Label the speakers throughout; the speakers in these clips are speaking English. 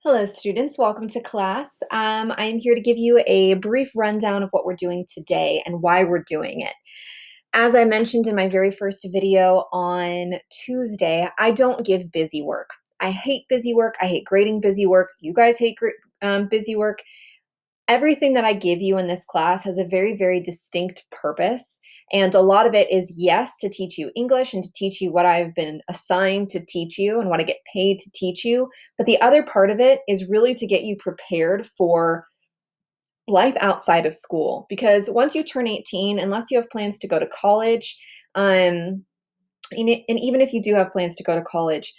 Speaker 1: Hello, students. Welcome to class. I'm here to give you a brief rundown of what we're doing today and why we're doing it. As I mentioned in my very first video on Tuesday, I don't give busy work. I hate busy work. I hate grading busy work. You guys hate busy work. Everything that I give you in this class has a very, very distinct purpose. And a lot of it is, yes, to teach you English and to teach you what I've been assigned to teach you and what I get paid to teach you. But the other part of it is really to get you prepared for life outside of school. Because once you turn 18, unless you have plans to go to college, um, and even if you do have plans to go to college,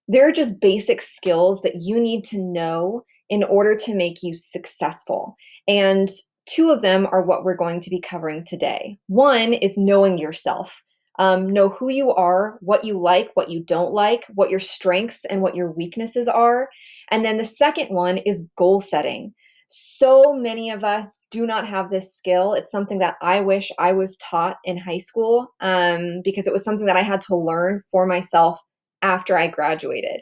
Speaker 1: there are just basic skills that you need to know in order to make you successful. And two of them are what we're going to be covering today. One is knowing yourself. Know who you are, what you like, what you don't like, what your strengths and what your weaknesses are. And then the second one is goal setting. So many of us do not have this skill. It's something that I wish I was taught in high school because it was something that I had to learn for myself after I graduated.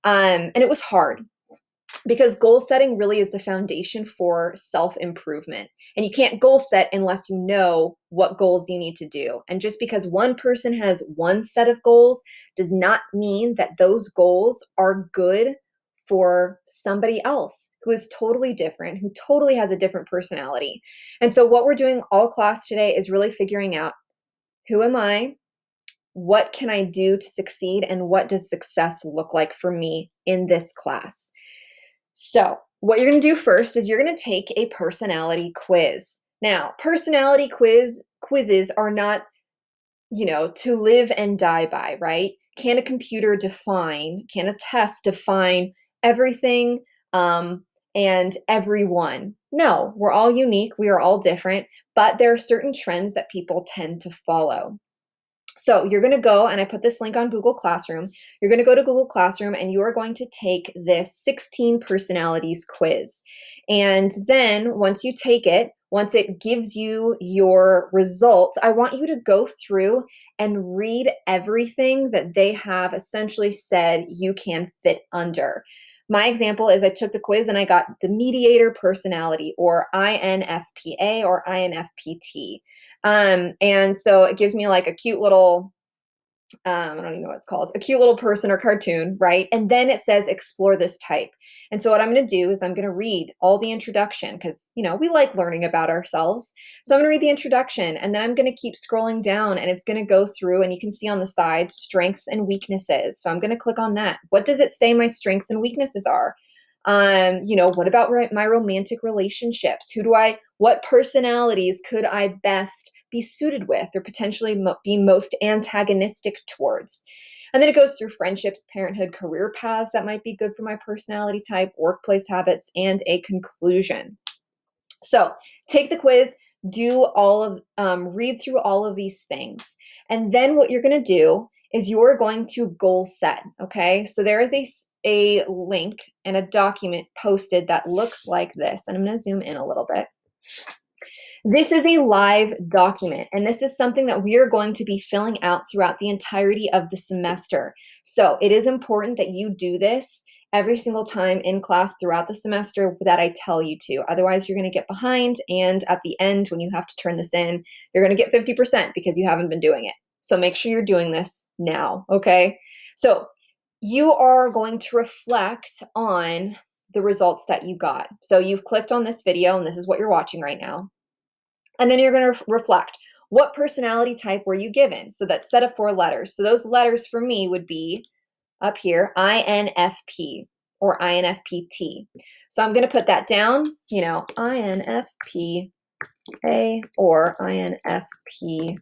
Speaker 1: And it was hard because goal setting really is the foundation for self-improvement. And you can't goal set unless you know what goals you need to do. And just because one person has one set of goals does not mean that those goals are good for somebody else who is totally different, who totally has a different personality. And so what we're doing all class today is really figuring out, who am I? What can I do to succeed? And what does success look like for me in this class? So what you're going to do first is you're going to take a personality quiz. Now, personality quizzes are not, to live and die by, right? Can a computer define, can a test define everything and everyone? No, we're all unique. We are all different, but there are certain trends that people tend to follow. So you're going to go, and I put this link on Google Classroom. You're going to go to Google Classroom and you are going to take this 16 personalities quiz. And then once you take it, once it gives you your results, I want you to go through and read everything that they have essentially said you can fit under. My example is I took the quiz and I got the mediator personality, or INFPA or INFPT. And so it gives me like a cute little, I don't even know what it's called, a cute little person or cartoon, right? And then it says explore this type. And so what I'm going to do is I'm going to read all the introduction because, we like learning about ourselves. So I'm going to read the introduction and then I'm going to keep scrolling down and it's going to go through, and you can see on the side strengths and weaknesses. So I'm going to click on that. What does it say my strengths and weaknesses are? What about my romantic relationships? What personalities could I best be suited with or potentially be most antagonistic towards? And then it goes through friendships, parenthood, career paths that might be good for my personality type, workplace habits, and a conclusion. So take the quiz, read through all of these things. And then what you're going to do is you're going to goal set. Okay. So there is a link and a document posted that looks like this. And I'm going to zoom in a little bit. This is a live document, and this is something that we are going to be filling out throughout the entirety of the semester. So it is important that you do this every single time in class throughout the semester that I tell you to. Otherwise, you're going to get behind, and at the end, when you have to turn this in, you're going to get 50% because you haven't been doing it. So make sure you're doing this now, okay? So you are going to reflect on the results that you got. So you've clicked on this video, and this is what you're watching right now. And then you're going to reflect, what personality type were you given? So that set of 4 letters. So those letters for me would be up here, INFP or INFPT. So I'm going to put that down, INFPA or INFPT.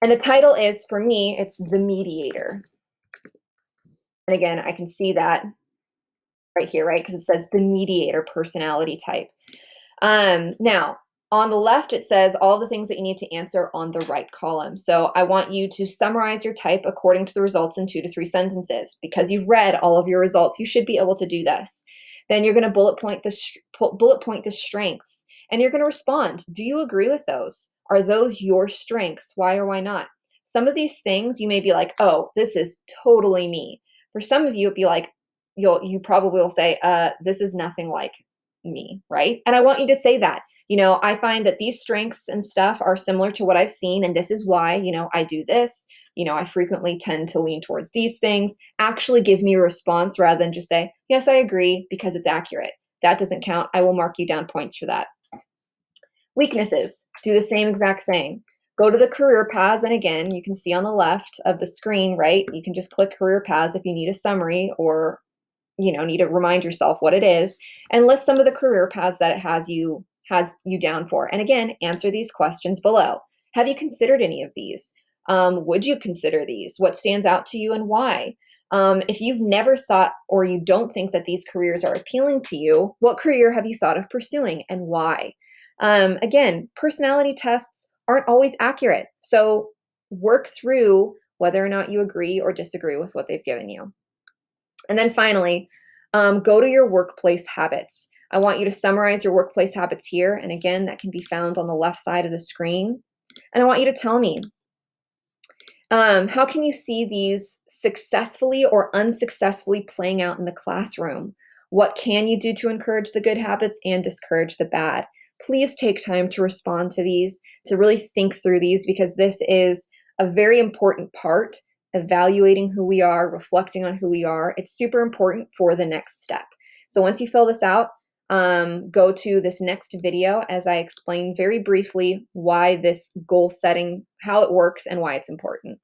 Speaker 1: And the title is, for me, it's the mediator. And again, I can see that right here, right? Because it says the mediator personality type. Now, on the left, it says all the things that you need to answer on the right column. So I want you to summarize your type according to the results in 2 to 3 sentences. Because you've read all of your results, you should be able to do this. Then you're going to bullet point the strengths, and you're going to respond. Do you agree with those? Are those your strengths? Why or why not? Some of these things you may be like, oh, this is totally me. For some of you, it'd be like, you probably will say, this is nothing like me, right? And I want you to say that. I find that these strengths and stuff are similar to what I've seen, and this is why, I do this. I frequently tend to lean towards these things. Actually give me a response rather than just say, yes, I agree, because it's accurate. That doesn't count. I will mark you down points for that. Weaknesses, do the same exact thing. Go to the career paths, and again, you can see on the left of the screen, right? You can just click career paths if you need a summary or need to remind yourself what it is, and list some of the career paths that it has you down for. And again, answer these questions below. Have you considered any of these? Would you consider these? What stands out to you and why? If you've never thought or you don't think that these careers are appealing to you, what career have you thought of pursuing and why? Again, personality tests aren't always accurate, so work through whether or not you agree or disagree with what they've given you. And then finally, go to your workplace habits. I want you to summarize your workplace habits here. And again, that can be found on the left side of the screen. And I want you to tell me, how can you see these successfully or unsuccessfully playing out in the classroom? What can you do to encourage the good habits and discourage the bad? Please take time to respond to these, to really think through these, because this is a very important part. Evaluating who we are, reflecting on who we are. It's super important for the next step. So once you fill this out, go to this next video as I explain very briefly why this goal setting, how it works, and why it's important.